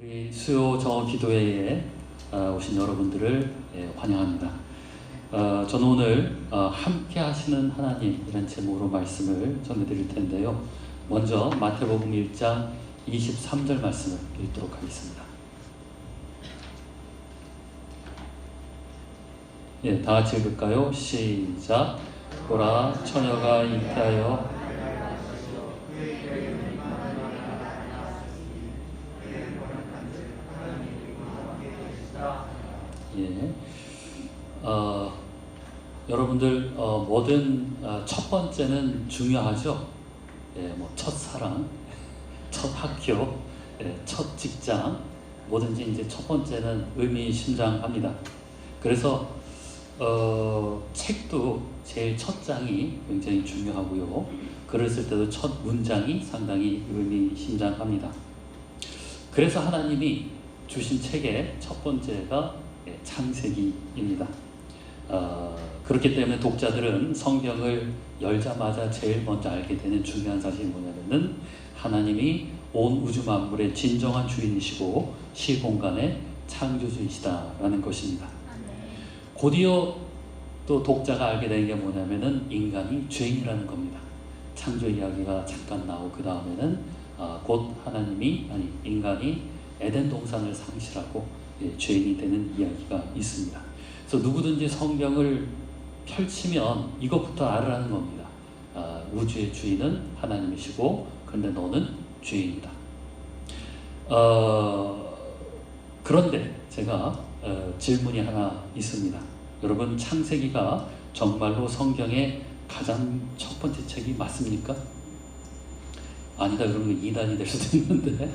우리 수요 정오 기도회에 오신 여러분들을 환영합니다. 저는 오늘 함께 하시는 하나님 이런 제목으로 말씀을 전해드릴 텐데요. 먼저 마태복음 1장 23절 말씀을 읽도록 하겠습니다. 다 같이 읽을까요? 시작. 보라, 처녀가 잉태하여 여러분들 뭐든 첫 번째는 중요하죠. 첫사랑, 첫 학교, 첫 직장, 뭐든지 이제 첫 번째는 의미심장합니다. 그래서 책도 제일 첫 장이 굉장히 중요하고요. 글을 쓸 때도 첫 문장이 상당히 의미심장합니다. 그래서 하나님이 주신 책의 첫 번째가 창세기입니다. 그렇기 때문에 독자들은 성경을 열자마자 제일 먼저 알게 되는 중요한 사실이 뭐냐면은 하나님이 온 우주 만물의 진정한 주인이시고 시공간의 창조주이시다라는 것입니다. 곧이어 또 독자가 알게 된 게 뭐냐면은 인간이 죄인이라는 겁니다. 창조 이야기가 잠깐 나오고 그 다음에는 곧 인간이 에덴 동산을 상실하고 죄인이 되는 이야기가 있습니다. 그래서 누구든지 성경을 펼치면 이것부터 알으라는 겁니다. 우주의 주인은 하나님이시고 그런데 너는 죄인이다. 그런데 제가 질문이 하나 있습니다. 여러분, 창세기가 정말로 성경의 가장 첫 번째 책이 맞습니까? 아니다 그러면 이단이 될 수도 있는데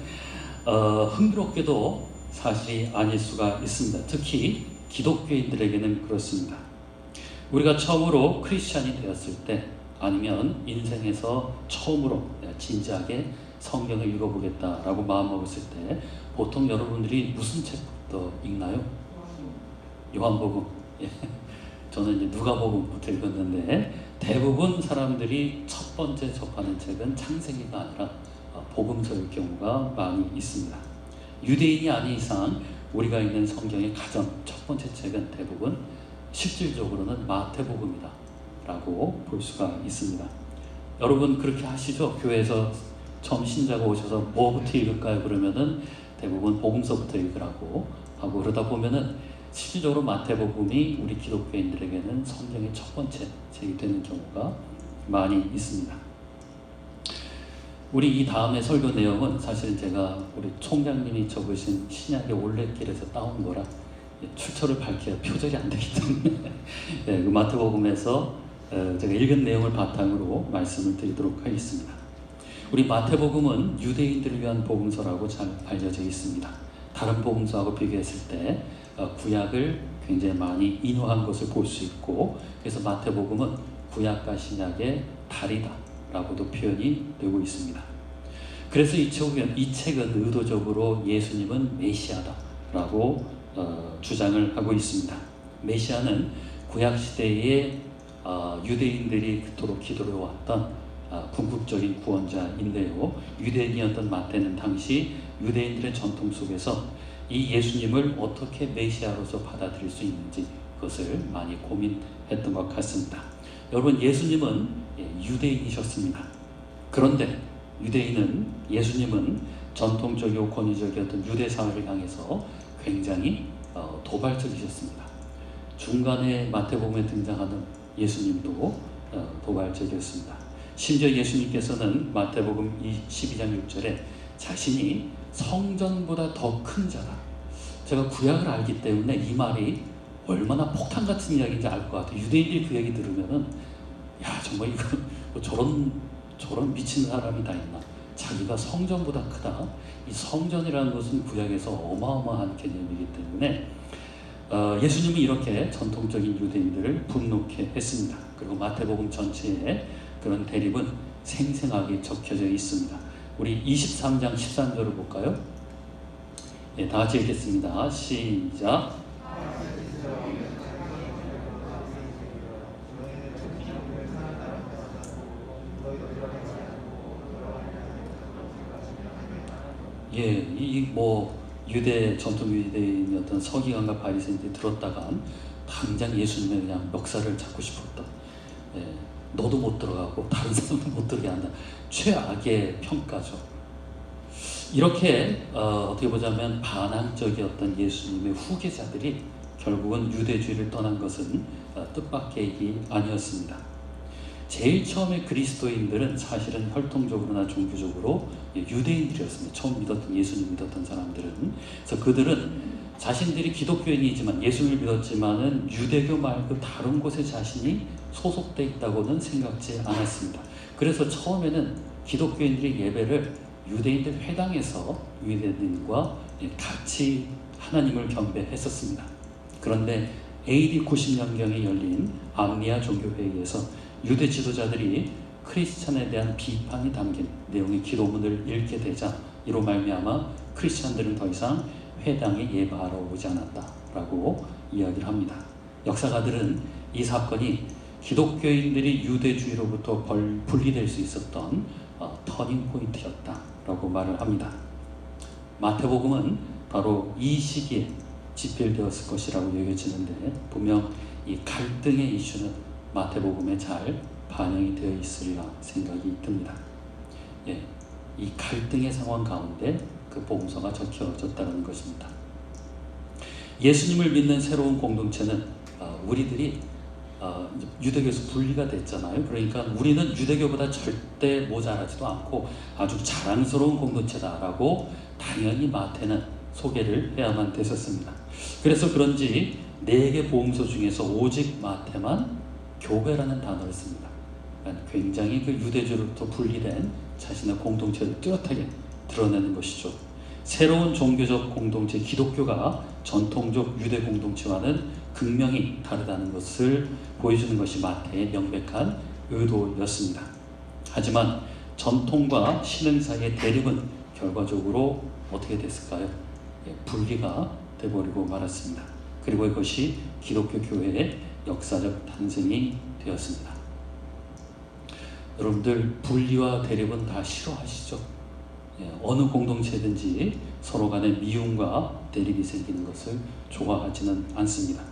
흥미롭게도 사실이 아닐 수가 있습니다. 특히 기독교인들에게는 그렇습니다. 우리가 처음으로 크리스찬이 되었을 때 아니면 인생에서 처음으로 진지하게 성경을 읽어보겠다라고 마음먹었을 때 보통 여러분들이 무슨 책부터 읽나요? 요한복음. 저는 이제 누가복음부터 읽었는데 대부분 사람들이 첫 번째 접하는 책은 창세기가 아니라 복음서일 경우가 많이 있습니다. 유대인이 아닌 이상 우리가 읽는 성경의 가장 첫 번째 책은 대부분 실질적으로는 마태복음이다 라고 볼 수가 있습니다. 여러분 그렇게 하시죠? 교회에서 처음 신자가 오셔서 뭐부터 읽을까요? 그러면은 대부분 복음서부터 읽으라고 하고 그러다 보면은 실질적으로 마태복음이 우리 기독교인들에게는 성경의 첫 번째 책이 되는 경우가 많이 있습니다. 우리 이 다음에 설교 내용은 사실은 제가 우리 총장님이 적으신 신약의 올레길에서 따온 거라 출처를 밝혀야 표절이 안 되기 때문에 그 마태복음에서 제가 읽은 내용을 바탕으로 말씀을 드리도록 하겠습니다. 우리 마태복음은 유대인들을 위한 복음서라고 잘 알려져 있습니다. 다른 복음서하고 비교했을 때 구약을 굉장히 많이 인용한 것을 볼 수 있고 그래서 마태복음은 구약과 신약의 다리다 라고도 표현이 되고 있습니다. 그래서 이 책은 의도적으로 예수님은 메시아다 라고 주장을 하고 있습니다. 메시아는 구약시대에 유대인들이 그토록 기도를 해왔던 궁극적인 구원자인데요. 유대인이었던 마태는 당시 유대인들의 전통 속에서 이 예수님을 어떻게 메시아로서 받아들일 수 있는지 그것을 많이 고민했던 것 같습니다. 여러분, 예수님은 유대인이셨습니다. 그런데 예수님은 전통적이고 권위적이었던 유대 사회를 향해서 굉장히 도발적이셨습니다. 중간에 마태복음에 등장하는 예수님도 도발적이었습니다. 심지어 예수님께서는 마태복음 12장 6절에 자신이 성전보다 더 큰 자다. 제가 구약을 알기 때문에 이 말이 얼마나 폭탄 같은 이야기인지 알 것 같아요. 유대인들이 그 얘기 들으면은 야 정말 이거 뭐 저런 미친 사람이 다 있나. 자기가 성전보다 크다. 이 성전이라는 것은 구약에서 어마어마한 개념이기 때문에 예수님이 이렇게 전통적인 유대인들을 분노케 했습니다. 그리고 마태복음 전체에 그런 대립은 생생하게 적혀져 있습니다. 우리 23장 13절을 볼까요? 다 같이 읽겠습니다. 시작. 전통 유대인이었던 서기관과 바리새인들이 들었다간 당장 예수님의 그냥 역사를 잡고 싶었다. 예, 너도 못 들어가고 다른 사람도 못 들어가게 한다. 최악의 평가죠. 이렇게 어떻게 보자면 반항적이었던 예수님의 후계자들이 결국은 유대주의를 떠난 것은 뜻밖의 일이 아니었습니다. 제일 처음에 그리스도인들은 사실은 혈통적으로나 종교적으로 유대인들이었습니다. 처음 믿었던 예수님 믿었던 사람들은. 그래서 그들은 자신들이 기독교인이지만 예수님을 믿었지만은 유대교 말고 다른 곳에 자신이 소속돼 있다고는 생각지 않았습니다. 그래서 처음에는 기독교인들이 예배를 유대인들 회당에서 유대인과 같이 하나님을 경배했었습니다. 그런데 AD 90년경에 열린 암니아 종교회의에서 유대 지도자들이 크리스찬에 대한 비판이 담긴 내용의 기도문을 읽게 되자 이로 말미암아 크리스찬들은 더 이상 회당에 예배하러 오지 않았다라고 이야기를 합니다. 역사가들은 이 사건이 기독교인들이 유대주의로부터 분리될 수 있었던 터닝 포인트였다라고 말을 합니다. 마태복음은 바로 이 시기에 집필되었을 것이라고 여겨지는데 분명 이 갈등의 이슈는 마태복음에 잘 반영이 되어 있으리라 생각이 듭니다. 예, 이 갈등의 상황 가운데 그 복음서가 적혀졌다는 것입니다. 예수님을 믿는 새로운 공동체는 우리들이 유대교에서 분리가 됐잖아요. 그러니까 우리는 유대교보다 절대 모자라지도 않고 아주 자랑스러운 공동체다라고 당연히 마태는 소개를 해야만 됐었습니다. 그래서 그런지 4개 복음서 중에서 오직 마태만 교회라는 단어를 씁니다. 그러니까 굉장히 그 유대주로부터 분리된 자신의 공동체를 뚜렷하게 드러내는 것이죠. 새로운 종교적 공동체 기독교가 전통적 유대 공동체와는 극명히 다르다는 것을 보여주는 것이 마태의 명백한 의도였습니다. 하지만 전통과 신흥 사이의 대립은 결과적으로 어떻게 됐을까요? 분리가 돼버리고 말았습니다. 그리고 이것이 기독교 교회의 역사적 탄생이 되었습니다. 여러분들 분리와 대립은 다 싫어하시죠? 어느 공동체든지 서로 간에 미움과 대립이 생기는 것을 좋아하지는 않습니다.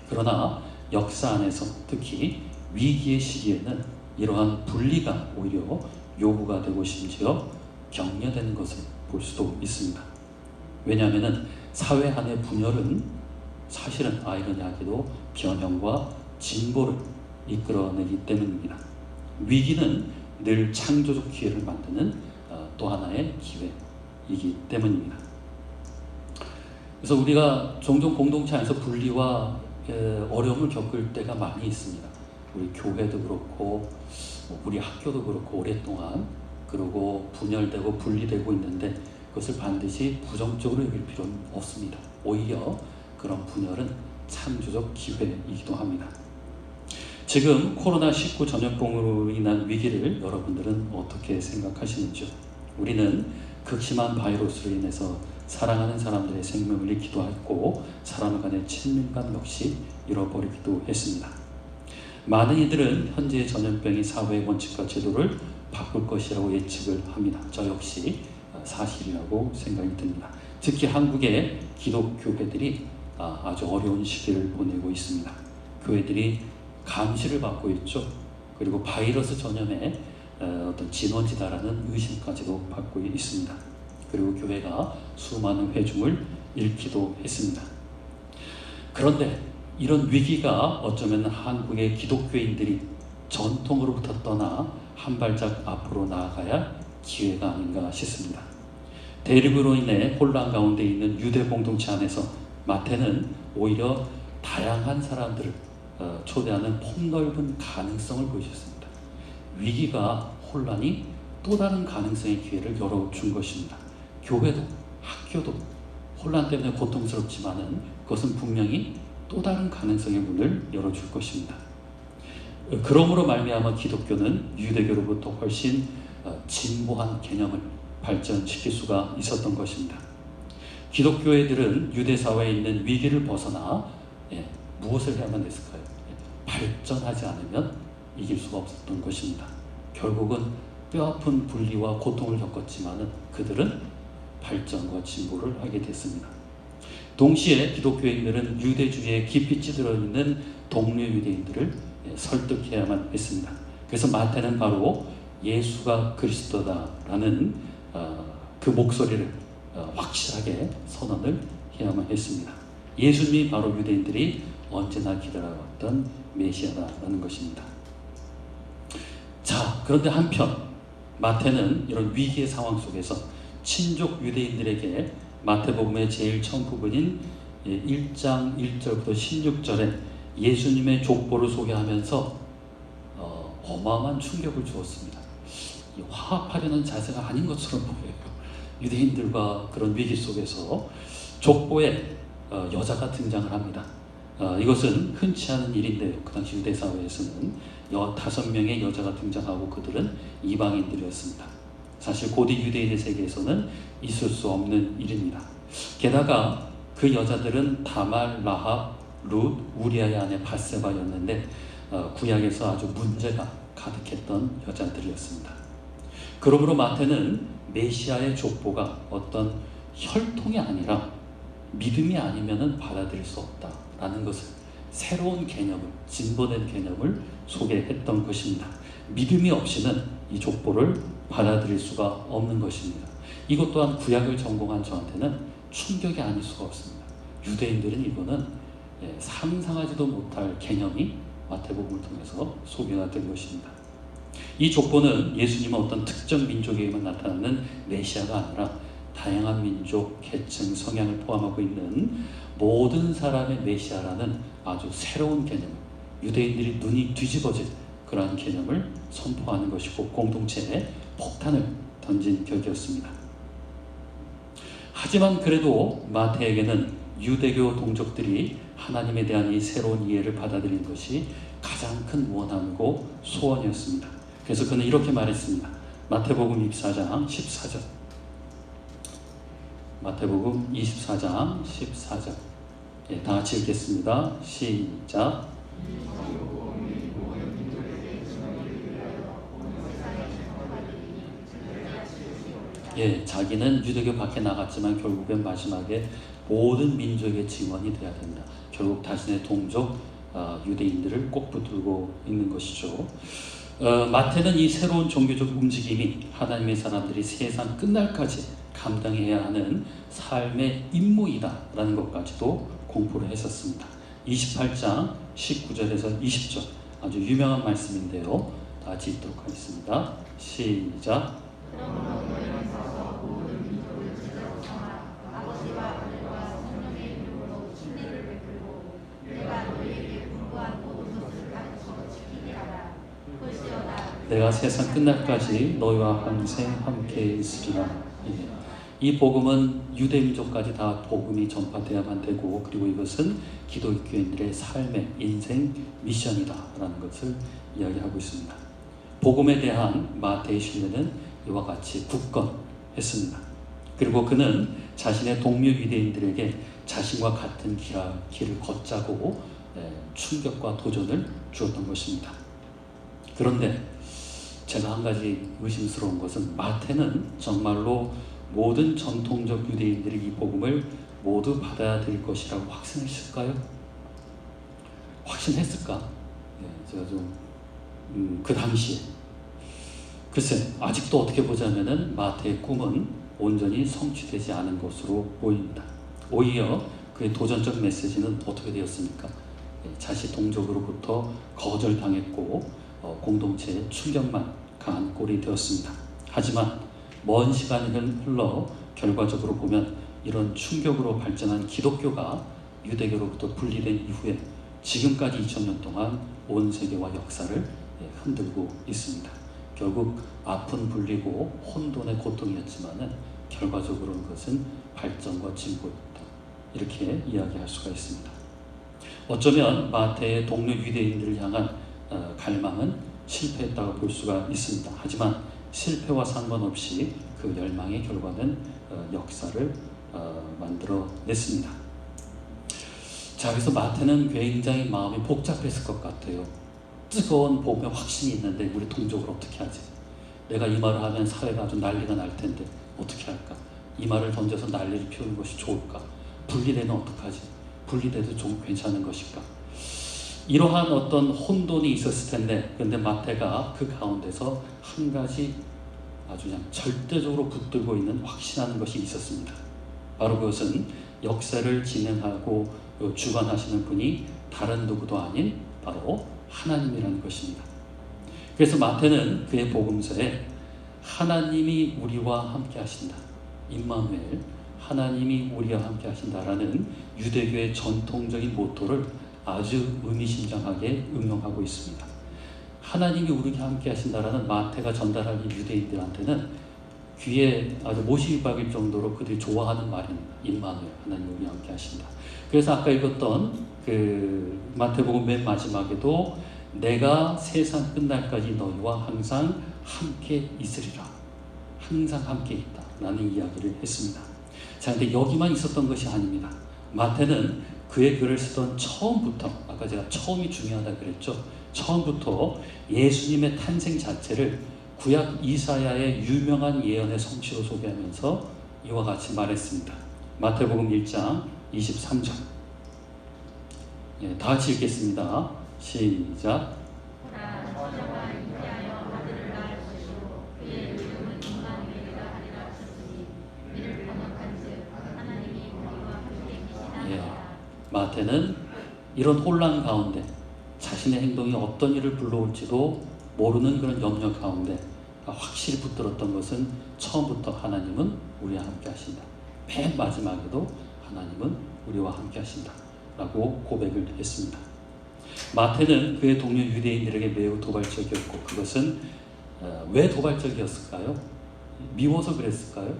그러나 역사 안에서 특히 위기의 시기에는 이러한 분리가 오히려 요구가 되고 심지어 격려되는 것을 볼 수도 있습니다. 왜냐하면 사회 안의 분열은 사실은 아이러니하게도 변형과 진보를 이끌어내기 때문입니다. 위기는 늘 창조적 기회를 만드는 또 하나의 기회이기 때문입니다. 그래서 우리가 종종 공동체 안에서 분리와 어려움을 겪을 때가 많이 있습니다. 우리 교회도 그렇고 우리 학교도 그렇고 오랫동안 그러고 분열되고 분리되고 있는데 그것을 반드시 부정적으로 여길 필요는 없습니다. 오히려 그런 분열은 창조적 기회이기도 합니다. 지금 코로나19 전염병으로 인한 위기를 여러분들은 어떻게 생각하시는지요? 우리는 극심한 바이러스로 인해서 사랑하는 사람들의 생명을 잃기도 했고 사람 간의 친밀감 역시 잃어버리기도 했습니다. 많은 이들은 현재의 전염병이 사회의 원칙과 제도를 바꿀 것이라고 예측을 합니다. 저 역시 사실이라고 생각이 듭니다. 특히 한국의 기독교회들이 아주 어려운 시기를 보내고 있습니다. 교회들이 감시를 받고 있죠. 그리고 바이러스 전염의 어떤 진원지다라는 의심까지도 받고 있습니다. 그리고 교회가 수많은 회중을 잃기도 했습니다. 그런데 이런 위기가 어쩌면 한국의 기독교인들이 전통으로부터 떠나 한 발짝 앞으로 나아가야 기회가 아닌가 싶습니다. 대립으로 인해 혼란 가운데 있는 유대 공동체 안에서 마태는 오히려 다양한 사람들을 초대하는 폭넓은 가능성을 보여주셨습니다. 위기가 혼란이 또 다른 가능성의 기회를 열어준 것입니다. 교회도 학교도 혼란 때문에 고통스럽지만은 그것은 분명히 또 다른 가능성의 문을 열어줄 것입니다. 그러므로 말미암아 기독교는 유대교로부터 훨씬 진보한 개념을 발전시킬 수가 있었던 것입니다. 기독교회들은 유대 사회에 있는 위기를 벗어나 무엇을 해야만 됐을까요? 발전하지 않으면 이길 수가 없었던 것입니다. 결국은 뼈아픈 분리와 고통을 겪었지만은 그들은 발전과 진보를 하게 됐습니다. 동시에 기독교인들은 유대주의에 깊이 찌들어 있는 동료 유대인들을 설득해야만 했습니다. 그래서 마태는 바로 예수가 그리스도다라는 그 목소리를 확실하게 선언을 해야만 했습니다. 예수님이 바로 유대인들이 언제나 기다려왔던 메시아다라는 것입니다. 자, 그런데 한편 마태는 이런 위기의 상황 속에서 친족 유대인들에게 마태복음의 제일 처음 부분인 1장 1절부터 16절에 예수님의 족보를 소개하면서 어마어마한 충격을 주었습니다. 화합하려는 자세가 아닌 것처럼 보여요. 유대인들과 그런 위기 속에서 족보에 여자가 등장을 합니다. 이것은 흔치 않은 일인데요. 그 당시 유대 사회에서는 5명의 여자가 등장하고 그들은 이방인들이었습니다. 사실 고대 유대인의 세계에서는 있을 수 없는 일입니다. 게다가 그 여자들은 다말, 라합, 룻, 우리아의 아내 바세바였는데 구약에서 아주 문제가 가득했던 여자들이었습니다. 그러므로 마태는 메시아의 족보가 어떤 혈통이 아니라 믿음이 아니면 받아들일 수 없다라는 것을, 새로운 개념을, 진보된 개념을 소개했던 것입니다. 믿음이 없이는 이 족보를 받아들일 수가 없는 것입니다. 이것 또한 구약을 전공한 저한테는 충격이 아닐 수가 없습니다. 유대인들은 이거는 상상하지도 못할 개념이 마태복음을 통해서 소개가 된 것입니다. 이 족보는 예수님은 어떤 특정 민족에게만 나타나는 메시아가 아니라 다양한 민족, 계층, 성향을 포함하고 있는 모든 사람의 메시아라는 아주 새로운 개념을, 유대인들이 눈이 뒤집어질 그러한 개념을 선포하는 것이고 공동체에 폭탄을 던진 격이었습니다. 하지만 그래도 마태에게는 유대교 동족들이 하나님에 대한 이 새로운 이해를 받아들인 것이 가장 큰 원함이고 소원이었습니다. 그래서 그는 이렇게 말했습니다. 마태복음 24장 14절. 마태복음 24장 14절. 다 같이 읽겠습니다. 시작. 자기는 유대교 밖에 나갔지만 결국엔 마지막에 모든 민족의 증언이 되어야 된다. 결국 자신의 동족 유대인들을 꼭 붙들고 있는 것이죠. 마태는 이 새로운 종교적 움직임이 하나님의 사람들이 세상 끝날까지 감당해야 하는 삶의 임무이다라는 것까지도 공부를 했었습니다. 28장 19절에서 20절 아주 유명한 말씀인데요. 다 같이 읽도록 하겠습니다. 시작. 내가 세상 끝날까지 너희와 항상 함께 있으리라. 이 복음은 유대민족까지 다 복음이 전파되어야만 되고, 그리고 이것은 기독교인들의 삶의 인생 미션이다라는 것을 이야기하고 있습니다. 복음에 대한 마태의 신뢰는 이와 같이 굳건했습니다. 그리고 그는 자신의 동료 유대인들에게 자신과 같은 길을 걷자고 충격과 도전을 주었던 것입니다. 그런데 제가 한 가지 의심스러운 것은 마태는 정말로 모든 전통적 유대인들이 이 복음을 모두 받아야 될 것이라고 확신했을까요? 확신했을까? 제가 좀 그 당시에 글쎄, 아직도 어떻게 보자면은 마태의 꿈은 온전히 성취되지 않은 것으로 보입니다. 오히려 그의 도전적 메시지는 어떻게 되었습니까? 자신 동족으로부터 거절당했고 공동체의 충격만 강한 꼴이 되었습니다. 하지만 먼 시간이 흘러 결과적으로 보면 이런 충격으로 발전한 기독교가 유대교로부터 분리된 이후에 지금까지 2000년 동안 온 세계와 역사를 흔들고 있습니다. 결국 아픈 분리고 혼돈의 고통이었지만 결과적으로는 그것은 발전과 진보였다. 이렇게 이야기할 수가 있습니다. 어쩌면 마태의 동료 유대인들을 향한 갈망은 실패했다고 볼 수가 있습니다. 하지만 실패와 상관없이 그 열망의 결과는 역사를 만들어냈습니다. 자, 그래서 마태는 굉장히 마음이 복잡했을 것 같아요. 뜨거운 복음의 확신이 있는데 우리 동족을 어떻게 하지? 내가 이 말을 하면 사회가 아주 난리가 날 텐데 어떻게 할까? 이 말을 던져서 난리를 피우는 것이 좋을까? 분리되면 어떡하지? 분리돼도 좀 괜찮은 것일까? 이러한 어떤 혼돈이 있었을 텐데, 그런데 마태가 그 가운데서 한 가지 아주 그냥 절대적으로 붙들고 있는 확신하는 것이 있었습니다. 바로 그것은 역사를 진행하고 주관하시는 분이 다른 누구도 아닌 바로 하나님이라는 것입니다. 그래서 마태는 그의 복음서에 하나님이 우리와 함께 하신다, 임마누엘, 하나님이 우리와 함께 하신다라는 유대교의 전통적인 모토를 아주 의미심장하게 응용하고 있습니다. 하나님이 우리와 함께 하신다라는 마태가 전달하기 유대인들한테는 귀에 아주 못이 박일 정도로 그들이 좋아하는 말입니다. 임마누엘, 하나님 우리와 함께 하신다. 그래서 아까 읽었던 그 마태복음 맨 마지막에도 내가 세상 끝날까지 너희와 항상 함께 있으리라, 항상 함께 있다 라는 이야기를 했습니다. 자, 근데 여기만 있었던 것이 아닙니다. 마태는 그의 글을 쓰던 처음부터, 아까 제가 처음이 중요하다 그랬죠. 처음부터 예수님의 탄생 자체를 구약 이사야의 유명한 예언의 성취로 소개하면서 이와 같이 말했습니다. 마태복음 1장 23절. 다 같이 읽겠습니다. 시작. 마태는 이런 혼란 가운데 자신의 행동이 어떤 일을 불러올지도 모르는 그런 염려 가운데 확실히 붙들었던 것은 처음부터 하나님은 우리와 함께 하신다. 맨 마지막에도 하나님은 우리와 함께 하신다 라고 고백을 했습니다. 마태는 그의 동료 유대인들에게 매우 도발적이었고, 그것은 왜 도발적이었을까요? 미워서 그랬을까요?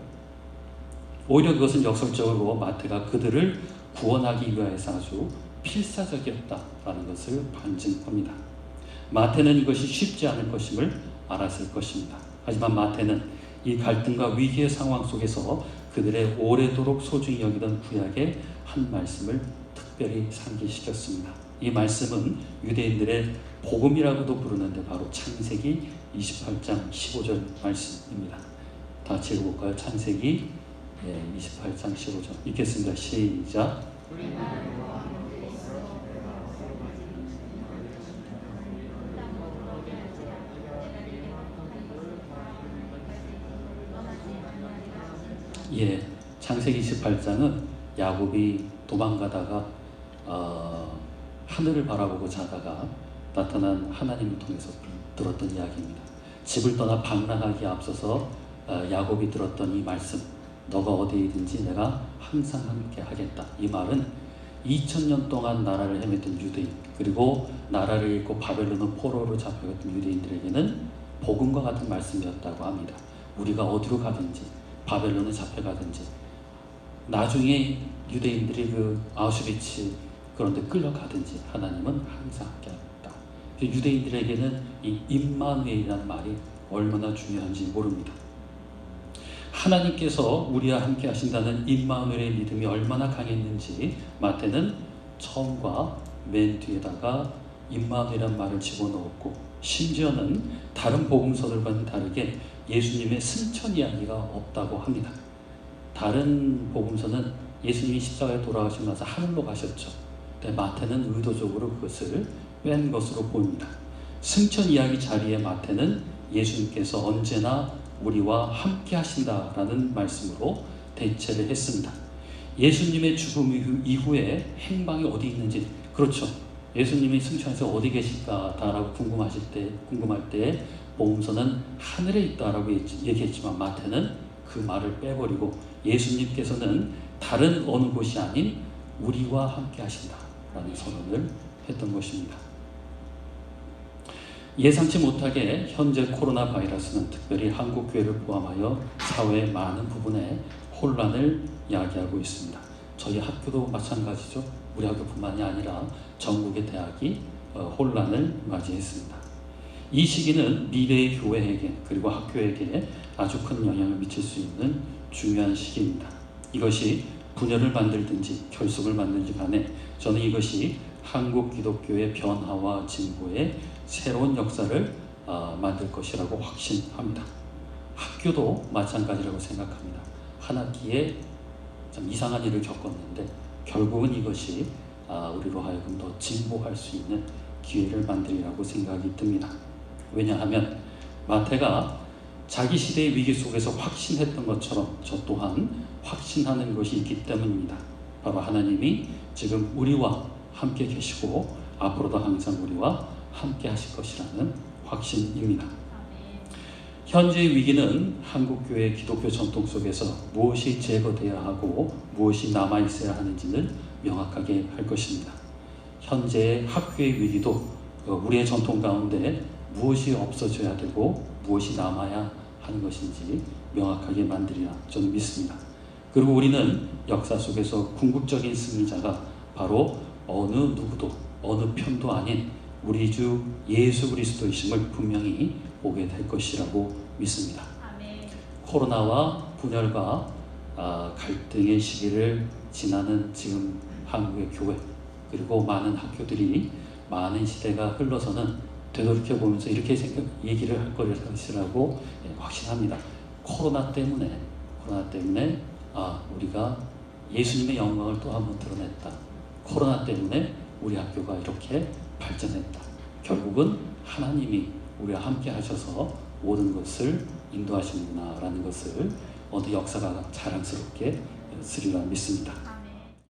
오히려 그것은 역설적으로 마태가 그들을 구원하기 위해서 아주 필사적이었다라는 것을 반증합니다. 마태는 이것이 쉽지 않을 것임을 알았을 것입니다. 하지만 마태는 이 갈등과 위기의 상황 속에서 그들의 오래도록 소중히 여기던 구약의 한 말씀을 특별히 상기시켰습니다. 이 말씀은 유대인들의 복음이라고도 부르는데 바로 창세기 28장 15절 말씀입니다. 다 같이 읽어볼까요? 창세기 28장 15절 읽겠습니다. 시작. 창세기 28장은 야곱이 도망가다가 하늘을 바라보고 자다가 나타난 하나님을 통해서 들었던 이야기입니다. 집을 떠나 방랑하기에 앞서서 야곱이 들었던 이 말씀, 너가 어디이든지 내가 항상 함께 하겠다. 이 말은 2000년 동안 나라를 헤맸던 유대인, 그리고 나라를 잃고 바벨론의 포로로 잡혀갔던 유대인들에게는 복음과 같은 말씀이었다고 합니다. 우리가 어디로 가든지, 바벨론에 잡혀가든지, 나중에 유대인들이 그 아우슈비츠 그런데 끌려가든지 하나님은 항상 함께하겠다. 유대인들에게는 이 임마누엘이라는 말이 얼마나 중요한지 모릅니다. 하나님께서 우리와 함께 하신다는 임마누엘의 믿음이 얼마나 강했는지 마태는 처음과 맨 뒤에다가 임마누엘이라는 말을 집어넣었고, 심지어는 다른 복음서들과는 다르게 예수님의 승천 이야기가 없다고 합니다. 다른 복음서는 예수님이 십자가에 돌아가시고 나서 하늘로 가셨죠. 근데 마태는 의도적으로 그것을 뺀 것으로 보입니다. 승천 이야기 자리에 마태는 예수님께서 언제나 우리와 함께 하신다라는 말씀으로 대체를 했습니다. 예수님의 죽음 이후에 행방이 어디 있는지, 그렇죠. 예수님이 승천해서 어디 계실까라고 궁금할 때 복음서는 하늘에 있다라고 얘기했지만 마태는 그 말을 빼버리고 예수님께서는 다른 어느 곳이 아닌 우리와 함께 하신다라는 선언을 했던 것입니다. 예상치 못하게 현재 코로나 바이러스는 특별히 한국 교회를 포함하여 사회의 많은 부분에 혼란을 야기하고 있습니다. 저희 학교도 마찬가지죠. 우리 학교뿐만이 아니라 전국의 대학이 혼란을 맞이했습니다. 이 시기는 미래의 교회에게 그리고 학교에게 아주 큰 영향을 미칠 수 있는 중요한 시기입니다. 이것이 분열을 만들든지 결속을 만들든지 간에 저는 이것이 한국 기독교의 변화와 진보의 새로운 역사를 만들 것이라고 확신합니다. 학교도 마찬가지라고 생각합니다. 한 학기에 좀 이상한 일을 겪었는데 결국은 이것이 우리로 하여금 더 진보할 수 있는 기회를 만들리라고 생각이 듭니다. 왜냐하면 마태가 자기 시대의 위기 속에서 확신했던 것처럼 저 또한 확신하는 것이 있기 때문입니다. 바로 하나님이 지금 우리와 함께 계시고 앞으로도 항상 우리와 함께 하실 것이라는 확신입니다. 현재의 위기는 한국교회 기독교 전통 속에서 무엇이 제거되어야 하고 무엇이 남아있어야 하는지를 명확하게 할 것입니다. 현재의 학교의 위기도 우리의 전통 가운데 무엇이 없어져야 되고 무엇이 남아야 하는 것인지 명확하게 만들리라 저는 믿습니다. 그리고 우리는 역사 속에서 궁극적인 승리자가 바로 어느 누구도 어느 편도 아닌 우리 주 예수 그리스도이심을 분명히 보게 될 것이라고 믿습니다. 아멘. 코로나와 분열과 갈등의 시기를 지나는 지금 한국의 교회 그리고 많은 학교들이 많은 시대가 흘러서는 되돌이켜보면서 이렇게 얘기를 할 것이라고 확신합니다. 코로나 때문에 우리가 예수님의 영광을 또 한번 드러냈다. 코로나 때문에 우리 학교가 이렇게 발전했다. 결국은 하나님이 우리와 함께 하셔서 모든 것을 인도하시는구나 라는 것을 어느 역사가 자랑스럽게 쓰리라 믿습니다.